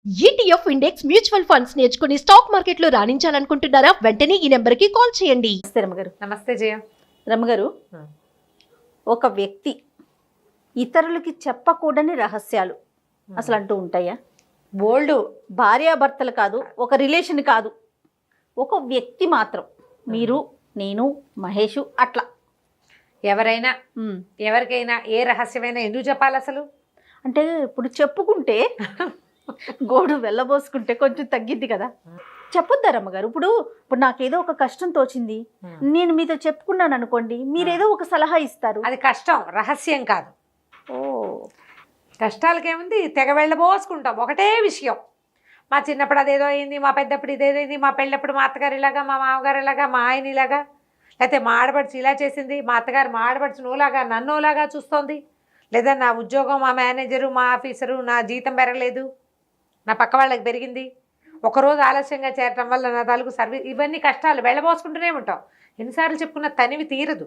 ETF index mutual funds నేర్చుకుని stock మార్కెట్లో రాణించాలనుకుంటున్నారా? వెంటనే ఈ నెంబర్కి కాల్ చేయండి. నమస్తే రమ్మగారు. నమస్తే జయ. రమ్మగారు, ఒక వ్యక్తి ఇతరులకి చెప్పకూడని రహస్యాలు అసలు అంటూ ఉంటాయా? బోల్డ్. భార్యాభర్తలు కాదు, ఒక రిలేషన్ కాదు, ఒక వ్యక్తి మాత్రం, మీరు, నేను, మహేషు, అట్లా ఎవరైనా ఎవరికైనా ఏ రహస్యమైనా ఎందుకు చెప్పాలి అసలు? అంటే ఇప్పుడు చెప్పుకుంటే గోడు వెళ్ళబోసుకుంటే కొంచెం తగ్గిద్ది కదా. చెప్పొద్దా రమ్మగారు? ఇప్పుడు నాకేదో ఒక కష్టం తోచింది, నేను మీతో చెప్పుకున్నాను అనుకోండి, మీరేదో ఒక సలహా ఇస్తారు, అది కష్టం, రహస్యం కాదు. ఓ కష్టాలకేముంది, తెగ వెళ్ళబోసుకుంటాం ఒకటే విషయం. మా చిన్నప్పుడు అదేదో అయింది, మా పెద్దప్పుడు ఇదేదో అయింది, మా పెళ్ళప్పుడు మా అత్తగారు ఇలాగా, మా మామగారు ఇలాగా, మా ఆయన ఇలాగా, లేకపోతే మా ఆడపడుచు ఇలా చేసింది, మా అత్తగారు మా ఆడపడుచు నువ్వులాగా నన్నులాగా చూస్తోంది, లేదా నా ఉద్యోగం, మా మేనేజరు, మా ఆఫీసరు, నా జీతం పెరగలేదు, నా పక్క వాళ్ళకి పెరిగింది, ఒకరోజు ఆలస్యంగా చేరటం వల్ల నా తాలూకు సర్వీస్, ఇవన్నీ కష్టాలు వెళ్ళబోసుకుంటూనే ఉంటాం. ఎన్నిసార్లు చెప్పుకున్న తనివి తీరదు.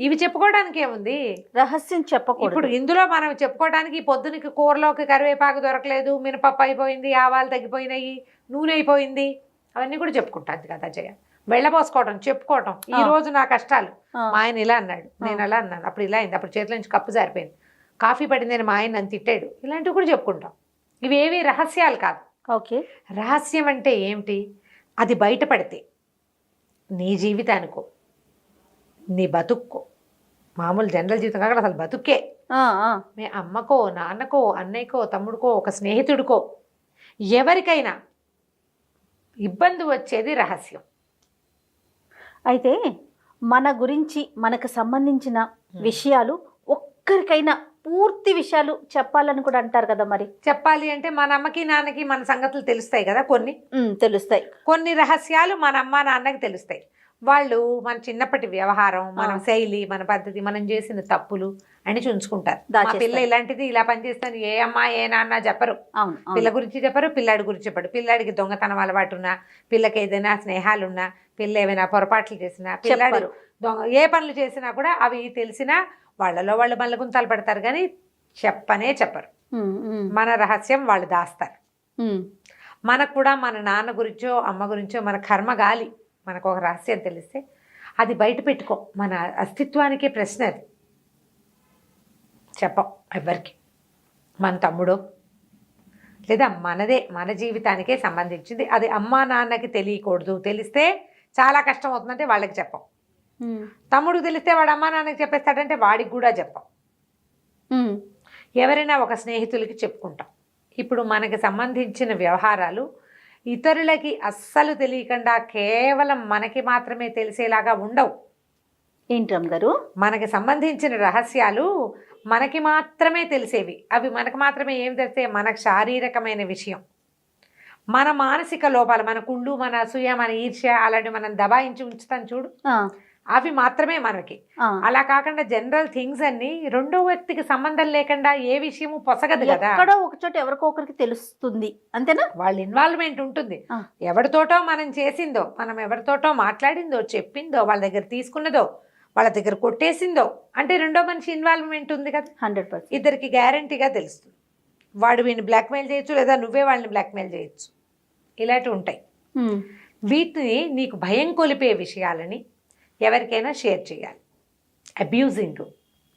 ఇవి చెప్పుకోవడానికి ఏముంది, రహస్యం చెప్పకూడదు. ఇప్పుడు ఇందులో మనం చెప్పుకోవడానికి పొద్దునకి కూరలోకి కరివేపాకు దొరకలేదు, మినపప్పు అయిపోయింది, ఆవాలు తగ్గిపోయినాయి, నూనె అయిపోయింది, అవన్నీ కూడా చెప్పుకుంటాను కదా జయ. వెళ్ళబోసుకోవడం, చెప్పుకోవటం. ఈ రోజు నా కష్టాలు, మా ఆయన ఇలా అన్నాడు, నేను అలా అన్నాను, అప్పుడు ఇలా అయింది, అప్పుడు చేతిలో నుంచి కప్పు జారిపోయింది, కాఫీ పడిందని మా ఆయన నన్ను తిట్టాడు, ఇలాంటివి కూడా చెప్పుకుంటాం. ఇవేవి రహస్యాలు కాదు. ఓకే, రహస్యం అంటే ఏమిటి? అది బయటపడితే నీ జీవితానికో, నీ బతుక్కో, మామూలు జనరల్ జీవితం కాకుండా అసలు బతుక్కే, మీ అమ్మకో, నాన్నకో, అన్నయ్యకో, తమ్ముడికో, ఒక స్నేహితుడికో, ఎవరికైనా ఇబ్బంది వచ్చేది రహస్యం. అయితే మన గురించి, మనకు సంబంధించిన విషయాలు ఒక్కరికైనా పూర్తి విషయాలు చెప్పాలని కూడా అంటారు కదా. మరి చెప్పాలి అంటే మన అమ్మకి నాన్నకి మన సంగతులు తెలుస్తాయి కదా, కొన్ని తెలుస్తాయి. కొన్ని రహస్యాలు మన అమ్మ నాన్నకి తెలుస్తాయి. వాళ్ళు మన చిన్నప్పటి వ్యవహారం, మన శైలి, మన పద్ధతి, మనం చేసిన తప్పులు అని ఉంచుకుంటారు. మా పిల్ల ఇలాంటిది, ఇలా పనిచేస్తాను, ఏ అమ్మ ఏ నాన్న చెప్పరు. పిల్ల గురించి చెప్పరు, పిల్లాడి గురించి చెప్పడు. పిల్లాడికి దొంగతనం అలవాటు ఉన్నా, పిల్లకి ఏదైనా స్నేహాలున్నా, పిల్ల ఏమైనా పొరపాట్లు చేసినా, పిల్లాడు ఏ పనులు చేసినా కూడా అవి తెలిసినా వాళ్ళలో వాళ్ళు మల్లగుంతాలు పడతారు, కానీ చెప్పరు. మన రహస్యం వాళ్ళు దాస్తారు. మనకు కూడా మన నాన్న గురించో అమ్మ గురించో మన కర్మగాలి మనకు ఒక రహస్యం తెలిస్తే అది బయట పెట్టుకో. మన అస్తిత్వానికే ప్రశ్న అది. చెప్పం ఎవరికి. మన తమ్ముడో లేదా మనదే, మన జీవితానికే సంబంధించింది, అది అమ్మా నాన్నకి తెలియకూడదు. తెలిస్తే చాలా కష్టం అవుతుందంటే వాళ్ళకి చెప్పం. తమ్ముడికి తెలిస్తే వాడు అమ్మా నాన్నకి చెప్పేస్తాడంటే వాడికి కూడా చెప్పం. ఎవరైనా ఒక స్నేహితులకి చెప్పుకుంటాం. ఇప్పుడు మనకి సంబంధించిన వ్యవహారాలు ఇతరులకి అస్సలు తెలియకుండా కేవలం మనకి మాత్రమే తెలిసేలాగా ఉండవు. ఏంటమ్ గారు? మనకి సంబంధించిన రహస్యాలు మనకి మాత్రమే తెలిసేవి. అవి మనకు మాత్రమే ఏం తెలిస్తే మనకు శారీరకమైన విషయం, మన మానసిక లోపాలు, మన కుళ్ళు, మన అసూయ, మన ఈర్ష్య, అలాంటి మనం దబాయించి ఉంచుతాం చూడు, అవి మాత్రమే మనకి. అలా కాకుండా జనరల్ థింగ్స్ అన్ని రెండో వ్యక్తికి సంబంధం లేకుండా ఏ విషయము పొసగదు కదా. ఎక్కడో ఒక చోట ఎవరికో ఒకరికి తెలుస్తుంది, అంతేనా? వాళ్ళ ఇన్వాల్వ్మెంట్ ఉంటుంది. ఎవరితోటో మనం చేసిందో, మనం ఎవరితోటో మాట్లాడిందో, చెప్పిందో, వాళ్ళ దగ్గర తీసుకున్నదో, వాళ్ళ దగ్గర కొట్టేసిందో అంటే రెండో మనిషి ఇన్వాల్వ్మెంట్ ఉంది కదా. 100% ఇద్దరికి గ్యారంటీగా తెలుస్తుంది. వాడు వీడిని బ్లాక్మెయిల్ చేయొచ్చు, లేదా నువ్వే వాళ్ళని బ్లాక్మెయిల్ చేయొచ్చు. ఇలాంటివి ఉంటాయి. వీటిని నీకు భయం కొలిపే విషయాలని ఎవరికైనా షేర్ చేయాలి. అబ్యూజింగ్,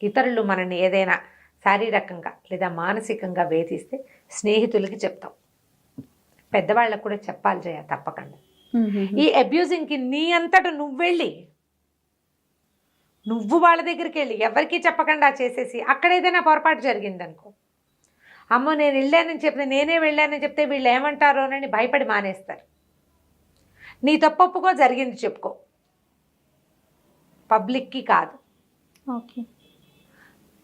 ఇతరులు మనల్ని ఏదైనా శారీరకంగా లేదా మానసికంగా వేధిస్తే స్నేహితులకి చెప్తాం. పెద్దవాళ్ళకు కూడా చెప్పాలి జయ, తప్పకుండా. ఈ అబ్యూజింగ్కి నీ అంతటా నువ్వు వెళ్ళి, నువ్వు వాళ్ళ దగ్గరికి వెళ్ళి ఎవరికి చెప్పకుండా చేసేసి అక్కడ ఏదైనా పొరపాటు జరిగిందనుకో, అమ్మో నేను వెళ్ళానని చెప్తే, నేనే వెళ్ళానని చెప్తే వీళ్ళు ఏమంటారోనని భయపడి మానేస్తారు. నీ తప్పొప్పుకో, జరిగింది చెప్పుకో, పబ్లిక్కి కాదు. ఓకే,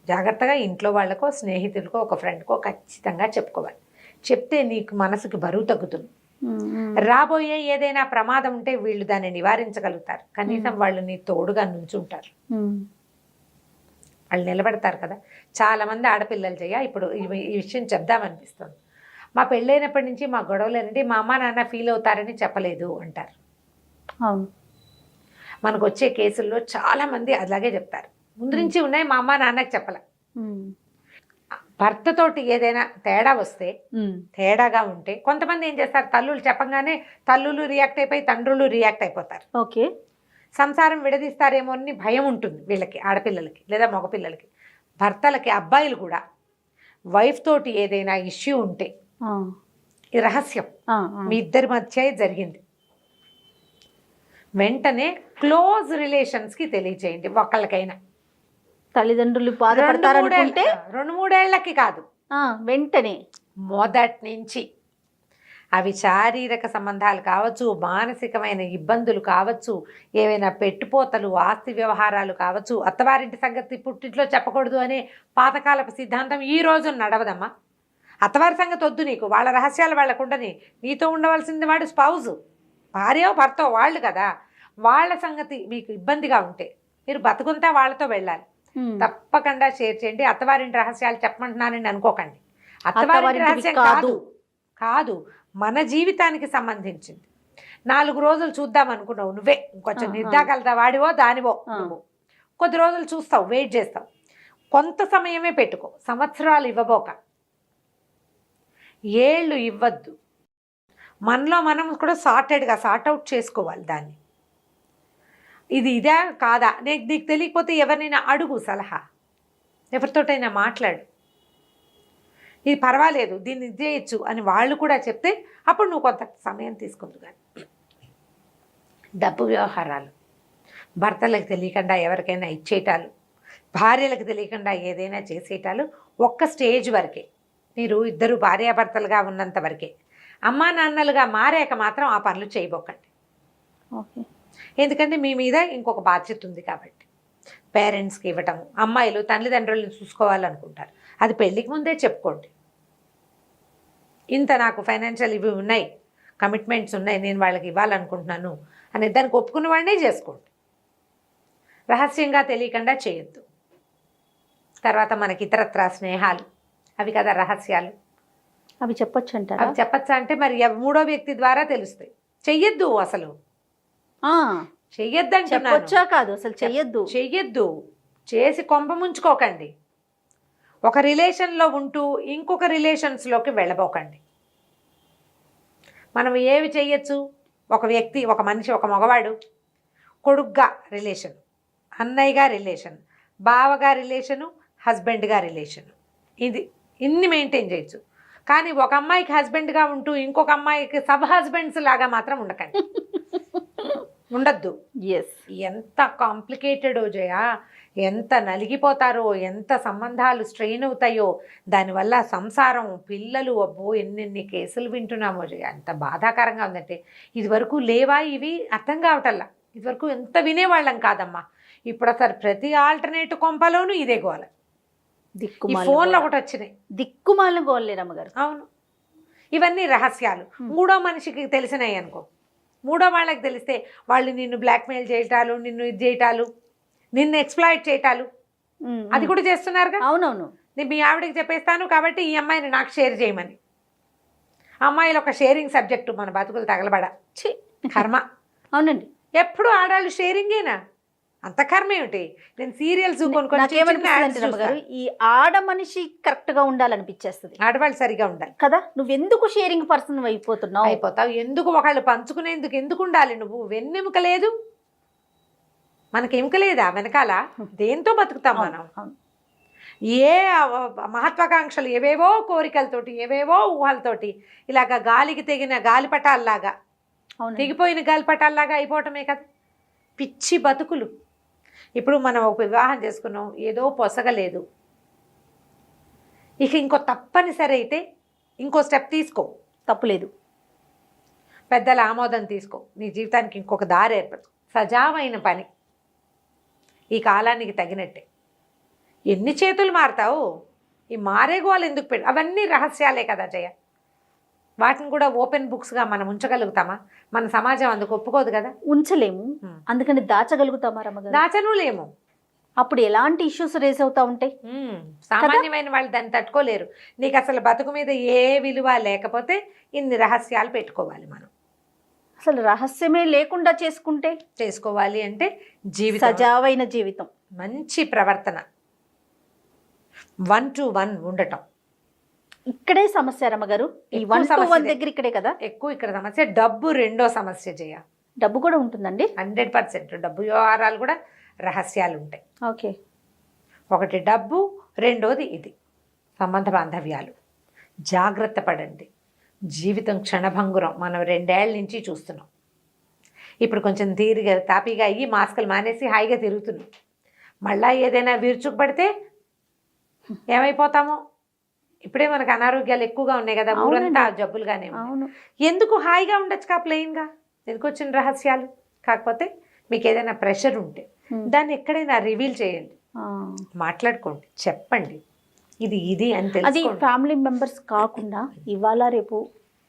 జాగ్రత్తగా ఇంట్లో వాళ్ళకో, స్నేహితులకో, ఒక ఫ్రెండ్కో ఖచ్చితంగా చెప్పుకోవాలి. చెప్తే నీకు మనసుకి బరువు తగ్గుతుంది. రాబోయే ఏదైనా ప్రమాదం ఉంటే వీళ్ళు దాన్ని నివారించగలుగుతారు. కనీసం వాళ్ళు నీ తోడుగా నుంచుంటారు, వాళ్ళు నిలబడతారు కదా. చాలామంది ఆడపిల్లలు జయ ఇప్పుడు ఈ విషయం చెప్దామనిపిస్తుంది. మా పెళ్ళైనప్పటి నుంచి మా గొడవలేనంటే మా అమ్మ నాన్న ఫీల్ అవుతారని చెప్పలేదు అంటారు. అవును, మనకు వచ్చే కేసుల్లో చాలామంది అలాగే చెప్తారు. ముందు నుంచి ఉన్నాయి, మా అమ్మ నాన్నకి చెప్పలే. భర్తతోటి ఏదైనా తేడా వస్తే, తేడాగా ఉంటే కొంతమంది ఏం చేస్తారు, తల్లులు చెప్పంగానే తల్లులు రియాక్ట్ అయిపోయి తండ్రులు రియాక్ట్ అయిపోతారు. ఓకే. సంసారం విడదీస్తారేమో అని భయం ఉంటుంది వీళ్ళకి, ఆడపిల్లలకి లేదా మగపిల్లలకి. భర్తలకి, అబ్బాయిలు కూడా వైఫ్ తోటి ఏదైనా ఇష్యూ ఉంటే, ఇది రహస్యం, మీ ఇద్దరి మధ్య జరిగింది, వెంటనే క్లోజ్ రిలేషన్స్కి తెలియచేయండి. ఒకళ్ళకైనా తల్లిదండ్రులు బాధపడతారనుకుంటే 2-3 ఏళ్లకి కాదు, వెంటనే మొదటి నుంచి. అవి శారీరక సంబంధాలు కావచ్చు, మానసికమైన ఇబ్బందులు కావచ్చు, ఏవైనా పెట్టుపోతలు, ఆస్తి వ్యవహారాలు కావచ్చు. అత్తవారింటి సంగతి పుట్టింట్లో చెప్పకూడదు అనే పాతకాలపు సిద్ధాంతం ఈ రోజు నడవదమ్మా. అత్తవారి సంగతి వద్దు నీకు, వాళ్ళ రహస్యాలు వాళ్ళకు ఉండని. నీతో ఉండవలసింది వాడు స్పౌజు, భార్యో భర్తో, వాళ్ళు కదా. వాళ్ళ సంగతి మీకు ఇబ్బందిగా ఉంటే మీరు బతుకుంతా వాళ్ళతో వెళ్ళాలి. తప్పకుండా షేర్ చేయండి. అత్తవారింటి రహస్యాలు చెప్పమంటున్నానని అనుకోకండి. అత్తవారింటి రహస్యం కాదు, కాదు, మన జీవితానికి సంబంధించింది. 4 రోజులు చూద్దాం అనుకున్నావు నువ్వే, ఇంకొంచెం నిర్దాగలదా వాడివో దానివో, నువ్వు కొద్ది రోజులు చూస్తావు, వెయిట్ చేస్తావు, కొంత సమయమే పెట్టుకో, సంవత్సరాలు ఇవ్వబోక, ఏళ్ళు ఇవ్వద్దు. మనలో మనం కూడా సార్టెడ్గా సార్ట్అవుట్ చేసుకోవాలి దాన్ని. ఇది ఇదే కాదా, నీకు తెలియకపోతే ఎవరినైనా అడుగు సలహా, ఎవరితోటైనా మాట్లాడు, ఇది పర్వాలేదు దీన్ని ఇది చేయొచ్చు అని వాళ్ళు కూడా చెప్తే అప్పుడు నువ్వు కొంత సమయం తీసుకుందు. కానీ డబ్బు వ్యవహారాలు భర్తలకు తెలియకుండా ఎవరికైనా ఇచ్చేయటాలు, భార్యలకు తెలియకుండా ఏదైనా చేసేయటాలు ఒక్క స్టేజ్ వరకే. మీరు ఇద్దరు భార్యాభర్తలుగా ఉన్నంత వరకే. అమ్మా నాన్నలుగా మారాక మాత్రం ఆ పనులు చేయబోకండి. ఓకే. ఎందుకంటే మీ మీద ఇంకొక బాధ్యత ఉంది కాబట్టి. పేరెంట్స్కి ఇవ్వటము, అమ్మాయిలు తల్లిదండ్రులను చూసుకోవాలనుకుంటారు, అది పెళ్ళికి ముందే చెప్పుకోండి. ఇంత నాకు ఫైనాన్షియల్ ఇవి ఉన్నాయి, కమిట్మెంట్స్ ఉన్నాయి, నేను వాళ్ళకి ఇవ్వాలనుకుంటున్నాను అని దానికి ఒప్పుకున్న వాడినే చేసుకోండి. రహస్యంగా తెలియకుండా చేయొద్దు. తర్వాత మనకి ఇతరత్రా స్నేహాలు, అవి కదా రహస్యాలు, అవి చెప్పొచ్చు అంటారా? అవి చెప్పచ్చా అంటే మరి మూడో వ్యక్తి ద్వారా తెలుస్తాయి. చెయ్యొద్దు, అసలు చెయ్యొద్దు చెప్పొచ్చా కాదు, అసలు చెయ్యొద్దు, చెయ్యొద్దు. చేసి కొంప ముంచుకోకండి. ఒక రిలేషన్లో ఉంటూ ఇంకొక రిలేషన్స్లోకి వెళ్ళబోకండి. మనం ఏవి చెయ్యొచ్చు, ఒక వ్యక్తి, ఒక మనిషి, ఒక మగవాడు కొడుగ్గా రిలేషన్, అన్నయ్యగా రిలేషన్, బావగా రిలేషను, హస్బెండ్గా రిలేషను, ఇన్ని మెయింటైన్ చేయొచ్చు. కానీ ఒక అమ్మాయికి హస్బెండ్గా ఉంటూ ఇంకొక అమ్మాయికి సబ్ హస్బెండ్స్ లాగా మాత్రం ఉండకండి, ఉండద్దు. ఎంత కాంప్లికేటెడో జయ, ఎంత నలిగిపోతారో, ఎంత సంబంధాలు స్ట్రెయిన్ అవుతాయో, దానివల్ల సంసారం, పిల్లలు, అబ్బో ఎన్నెన్ని కేసులు వింటున్నామో జయ. ఎంత బాధాకరంగా ఉందంటే, ఇదివరకు లేవా ఇవి అర్థం కావటల్లా. ఇదివరకు ఎంత వినేవాళ్ళం కాదమ్మా. ఇప్పుడు అసలు ప్రతి ఆల్టర్నేట్ కొంపలోనూ ఇదే గోల. ఈ ఫోన్లో ఒకటి వచ్చినాయి, దిక్కుమాలిన గోళ్ళేరమ్మగారు. అవును, ఇవన్నీ రహస్యాలు. మూడో మనిషికి తెలిసినాయి అనుకో, మూడో వాళ్ళకి తెలిస్తే వాళ్ళు నిన్ను బ్లాక్మెయిల్ చేయటాలు, నిన్ను ఇది చేయటాలు, నిన్ను ఎక్స్ప్లాయిట్ చేయటాలు, అది కూడా చేస్తున్నారుగా. అవునవును. నేను మీ ఆవిడకి చెప్పేస్తాను కాబట్టి ఈ అమ్మాయిని నాకు షేర్ చేయమని. అమ్మాయిలు ఒక షేరింగ్ సబ్జెక్టు, మన బతుకులు తగలబడ కర్మ. అవునండి, ఎప్పుడు ఆడాళ్ళు షేరింగేనా, అంత కర్మ ఏమిటి? నేను సీరియల్స్ కొనుక్కొని ఈ ఆడ మనిషి కరెక్ట్ గా ఉండాలనిపించేస్తుంది, ఆడవాళ్ళు సరిగా ఉండాలి కదా. నువ్వెందుకు షేరింగ్ పర్సన్ అయిపోతావు? ఎందుకు ఒకళ్ళు పంచుకునేందుకు ఎందుకు ఉండాలి? నువ్వు వెన్నెముక లేదు, మనకి ఎముక లేదా వెనకాల? దేంతో బతుకుతాం మనం? ఏ మహత్వాకాంక్షలు, ఏవేవో కోరికలతోటి, ఏవేవో ఊహలతోటి ఇలాగా గాలికి తెగిన గాలిపటాల్లాగా, తెగిపోయిన గాలిపటాల్లాగా అయిపోవటమే కదా పిచ్చి బతుకులు. ఇప్పుడు మనం ఒక వివాహం చేసుకున్నాం, ఏదో పొసగలేదు, ఇక ఇంకో తప్పనిసరి అయితే ఇంకో స్టెప్ తీసుకో, తప్పులేదు. పెద్దల ఆమోదం తీసుకో, నీ జీవితానికి ఇంకొక దారి ఏర్పడు. సజావైన పని, ఈ కాలానికి తగినట్టే. ఎన్ని చేతులు మారుతావు? ఈ మారేగోలు ఎందుకు పెట్టు? అవన్నీ రహస్యాలే కదా జయ. వాటిని కూడా ఓపెన్ బుక్స్గా మనం ఉంచగలుగుతామా? మన సమాజం అందుకు ఒప్పుకోదు కదా. ఉంచలేము, అందుకని దాచగలుగుతామా రమ్మగారు? దాచనులేము. అప్పుడు ఎలాంటి ఇష్యూస్ రేస్ అవుతా ఉంటాయి. సామాన్యమైన వాళ్ళు దాన్ని తట్టుకోలేరు. నీకు అసలు బతుకు మీద ఏ విలువ లేకపోతే ఇన్ని రహస్యాలు పెట్టుకోవాలి మనం. అసలు రహస్యమే లేకుండా చేసుకోవాలి అంటే జీవితం, సజావైన జీవితం, మంచి ప్రవర్తన, 1 to 1 ఉండటం. ఇక్కడే సమస్య రమ్మగారు, ఈ ఎక్కువ 1 to 1 సమస్య దగ్గర ఇక్కడే కదా. ఎక్కువ ఇక్కడ సమస్య. డబ్బు రెండో సమస్య చేయ. డబ్బు కూడా ఉంటుందండి. 100% డబ్బు వ్యవహారాలు కూడా రహస్యాలు ఉంటాయి. ఓకే. ఒకటి డబ్బు, రెండోది ఇది సంబంధ బాంధవ్యాలు. జాగ్రత్త పడండి. జీవితం క్షణభంగురం. మనం 2 ఏళ్ల నుంచి చూస్తున్నాం. ఇప్పుడు కొంచెం తీరిగా తాపీగా అయ్యి మాస్కులు మానేసి హాయిగా తిరుగుతున్నాం. మళ్ళా ఏదైనా విరుచుకుపడితే ఏమైపోతామో. ఇప్పుడే మనకు అనారోగ్యాలు ఎక్కువగా ఉన్నాయి కదా, ఊరంతా జబ్బులుగానే అవును. ఎందుకు హాయిగా ఉండొచ్చు కా ప్లెయిన్గా. ఎందుకు వచ్చిన రహస్యాలు. కాకపోతే మీకు ఏదైనా ప్రెషర్ ఉంటే దాన్ని ఎక్కడైనా రివీల్ చేయండి, మాట్లాడుకోండి, చెప్పండి ఇది అని అది తెలుసుకోండి. ఫ్యామిలీ మెంబర్స్ కాకుండా ఇవాళ రేపు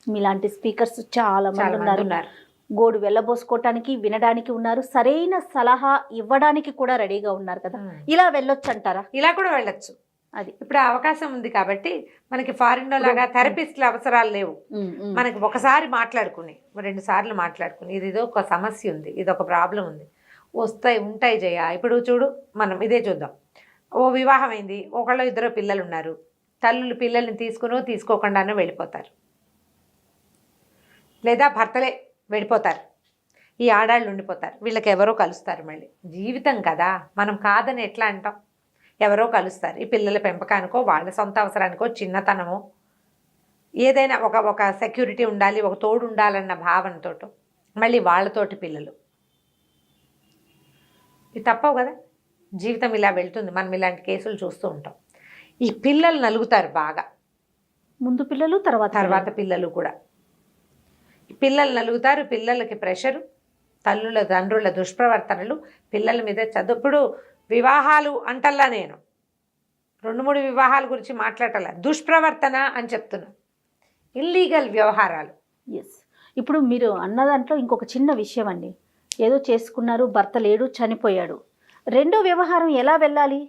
మీలాంటి స్పీకర్స్ చాలా మంది ఉన్నారు. గోడు వెళ్ళబోసుకోవటానికి, వినడానికి ఉన్నారు, సరైన సలహా ఇవ్వడానికి కూడా రెడీగా ఉన్నారు కదా. ఇలా వెళ్ళొచ్చు అంటారా? ఇలా కూడా వెళ్ళొచ్చు. అది ఇప్పుడు ఆ అవకాశం ఉంది కాబట్టి మనకి ఫారిన్ లో లాగా థెరపిస్ట్ల అవసరాలు లేవు. మనకి ఒకసారి మాట్లాడుకుని 2 సార్లు మాట్లాడుకుని ఇదో ఒక సమస్య ఉంది, ఇది ఒక ప్రాబ్లం ఉంది, ఉంటాయి జయ. ఇప్పుడు చూడు, మనం ఇదే చూద్దాం. ఓ వివాహం అయింది, ఒకళ్ళు 2 పిల్లలు ఉన్నారు. తల్లులు పిల్లల్ని తీసుకోకుండానే వెళ్ళిపోతారు, లేదా భర్తలే వెళ్ళిపోతారు, ఈ ఆడాళ్ళు ఉండిపోతారు. వీళ్ళకి ఎవరో కలుస్తారు. మళ్ళీ జీవితం కదా, మనం కాదని ఎట్లా అంటాం. ఎవరో కలుస్తారు. ఈ పిల్లల పెంపకానికో, వాళ్ళ సొంత అవసరానికో, చిన్నతనమో, ఏదైనా ఒక సెక్యూరిటీ ఉండాలి, ఒక తోడు ఉండాలన్న భావనతో మళ్ళీ వాళ్ళతోటి పిల్లలు. ఇది తప్పవు కదా. జీవితం ఇలా వెళ్తుంది. మనం ఇలాంటి కేసులు చూస్తూ ఉంటాం. ఈ పిల్లలు నలుగుతారు బాగా. ముందు పిల్లలు, తర్వాత పిల్లలు కూడా. పిల్లలు నలుగుతారు. పిల్లలకి ప్రెషరు, తల్లుల తండ్రుల దుష్ప్రవర్తనలు, పిల్లల మీద చదువు. ఇప్పుడు వివాహాలు అంటల్లా నేను 2-3 వివాహాల గురించి మాట్లాడాల. దుష్ప్రవర్తన అని చెప్తున్నా. ఇల్లీగల్ వ్యవహారాలు. ఎస్. ఇప్పుడు మీరు అన్న దాంట్లో ఇంకొక చిన్న విషయం అండి. ఏదో చేసుకున్నారు, భర్త లేడు, చనిపోయాడు. రెండో వ్యవహారం ఎలా వెళ్ళాలి?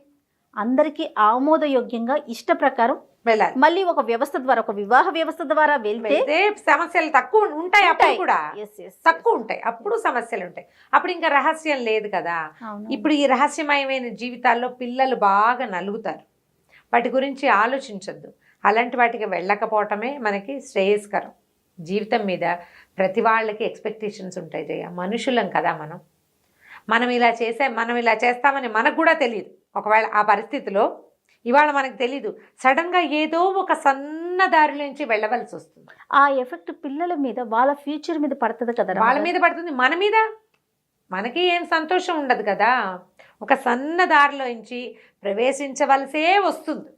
అందరికీ ఆమోదయోగ్యంగా ఇష్ట ప్రకారం వెళ్ళాలి. మళ్ళీ ఒక వ్యవస్థ ద్వారా, ఒక వివాహ వ్యవస్థ ద్వారా వెళ్తే సమస్యలు తక్కువ ఉంటాయి. అప్పుడు కూడా తక్కువ ఉంటాయి. అప్పుడు సమస్యలు ఉంటాయి. అప్పుడు ఇంకా రహస్యం లేదు కదా. ఇప్పుడు ఈ రహస్యమయమైన జీవితాల్లో పిల్లలు బాగా నలుగుతారు. వాటి గురించి ఆలోచించొద్దు. అలాంటి వాటికి వెళ్ళకపోవటమే మనకి శ్రేయస్కరం. జీవితం మీద ప్రతి వాళ్ళకి ఎక్స్పెక్టేషన్స్ ఉంటాయి జయ. మనుషులం కదా మనం ఇలా చేస్తామని మనకు కూడా తెలియదు. ఒకవేళ ఆ పరిస్థితిలో ఇవాళ మనకు తెలీదు, సడన్గా ఏదో ఒక సన్న దారిలోంచి వెళ్ళవలసి వస్తుంది. ఆ ఎఫెక్ట్ పిల్లల మీద, వాళ్ళ ఫ్యూచర్ మీద పడుతుంది కదా. వాళ్ళ మీద పడుతుంది, మన మీద. మనకి ఏం సంతోషం ఉండదు కదా. ఒక సన్న దారిలోంచి ప్రవేశించవలసే వస్తుంది.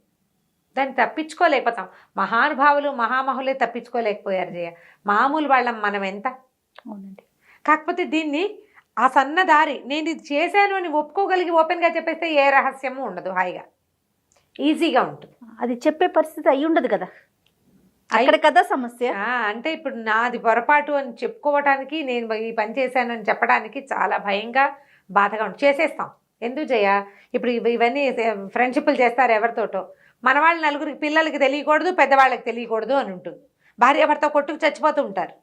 దాన్ని తప్పించుకోలేకపోతాం. మహానుభావులు, మహామహులే తప్పించుకోలేకపోయారు జయ. మామూలు వాళ్ళం మనం ఎంత. అవునండి. కాకపోతే దీన్ని ఆ సన్న దారి, నేను ఇది చేశాను అని ఒప్పుకోగలిగి ఓపెన్గా చెప్పేస్తే ఏ రహస్యము ఉండదు. హాయిగా ఈజీగా ఉంటుంది. అది చెప్పే పరిస్థితి అయి ఉండదు కదా. అక్కడ కదా సమస్య. అంటే ఇప్పుడు నాది పొరపాటు అని చెప్పుకోవటానికి, నేను ఈ పని చేశానని చెప్పడానికి చాలా భయంగా, బాధగా ఉంటుంది. చేసేస్తాం. ఎందుకు జయ? ఇప్పుడు ఇవన్నీ ఫ్రెండ్షిప్లు చేస్తారు ఎవరితోటో. మన వాళ్ళు నలుగురికి, పిల్లలకి తెలియకూడదు, పెద్దవాళ్ళకి తెలియకూడదు అని ఉంటుంది. భార్యాభర్త కొట్టుకు చచ్చిపోతూ ఉంటారు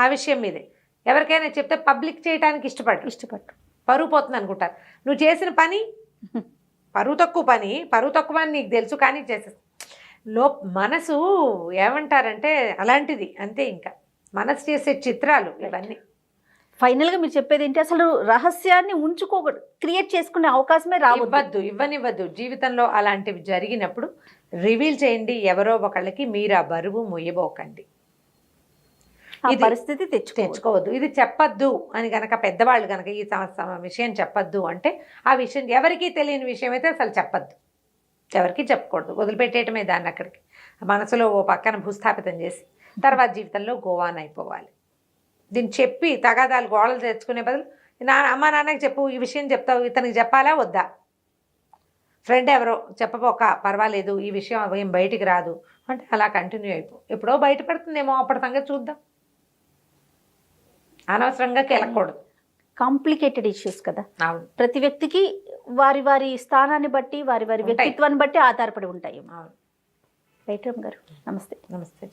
ఆ విషయం మీదే. ఎవరికైనా చెప్తే పబ్లిక్ చేయడానికి ఇష్టపడు. పరువు పోతుంది అనుకుంటారు. నువ్వు చేసిన పని పరువు తక్కువ అని నీకు తెలుసు, కానీ చేసేస్తా. మనసు ఏమంటారంటే అలాంటిది అంతే. ఇంకా మనసు చేసే చిత్రాలు ఇవన్నీ. ఫైనల్గా మీరు చెప్పేది ఏంటి? అసలు రహస్యాన్ని క్రియేట్ చేసుకునే అవకాశమే ఇవ్వనివ్వద్దు. జీవితంలో అలాంటివి జరిగినప్పుడు రివీల్ చేయండి. ఎవరో ఒకళ్ళకి మీరు ఆ బరువు మొయ్యబోకండి. ఈ పరిస్థితి తెచ్చుకోవద్దు. ఇది చెప్పద్దు అని కనుక పెద్దవాళ్ళు కనుక ఈ విషయం చెప్పద్దు అంటే, ఆ విషయం ఎవరికీ తెలియని విషయం అయితే అసలు చెప్పద్దు. ఎవరికి చెప్పకూడదు. వదిలిపెట్టేయటమే దాన్ని అక్కడికి. మనసులో ఓ పక్కన భూస్థాపితం చేసి తర్వాత జీవితంలో గోవాన్ అయిపోవాలి. దీన్ని చెప్పి తగాదాలు, గోడలు తెచ్చుకునే బదులు అమ్మ నాన్నకి చెప్పు, ఈ విషయం చెప్తావు, ఇతనికి చెప్పాలా వద్దా? ఫ్రెండ్ ఎవరో చెప్పబోక, పర్వాలేదు, ఈ విషయం ఏం బయటికి రాదు అంటే అలా కంటిన్యూ ఎప్పుడో బయటపడుతుందేమో, అప్పటి సంగతి చూద్దాం. అనవసరంగా కెలకూడదు. కాంప్లికేటెడ్ ఇష్యూస్ కదా. అవును. ప్రతి వ్యక్తికి వారి స్థానాన్ని బట్టి, వారి వ్యక్తిత్వాన్ని బట్టి ఆధారపడి ఉంటాయి. అవును. రైట్ రామ్ గారు, నమస్తే. నమస్తే.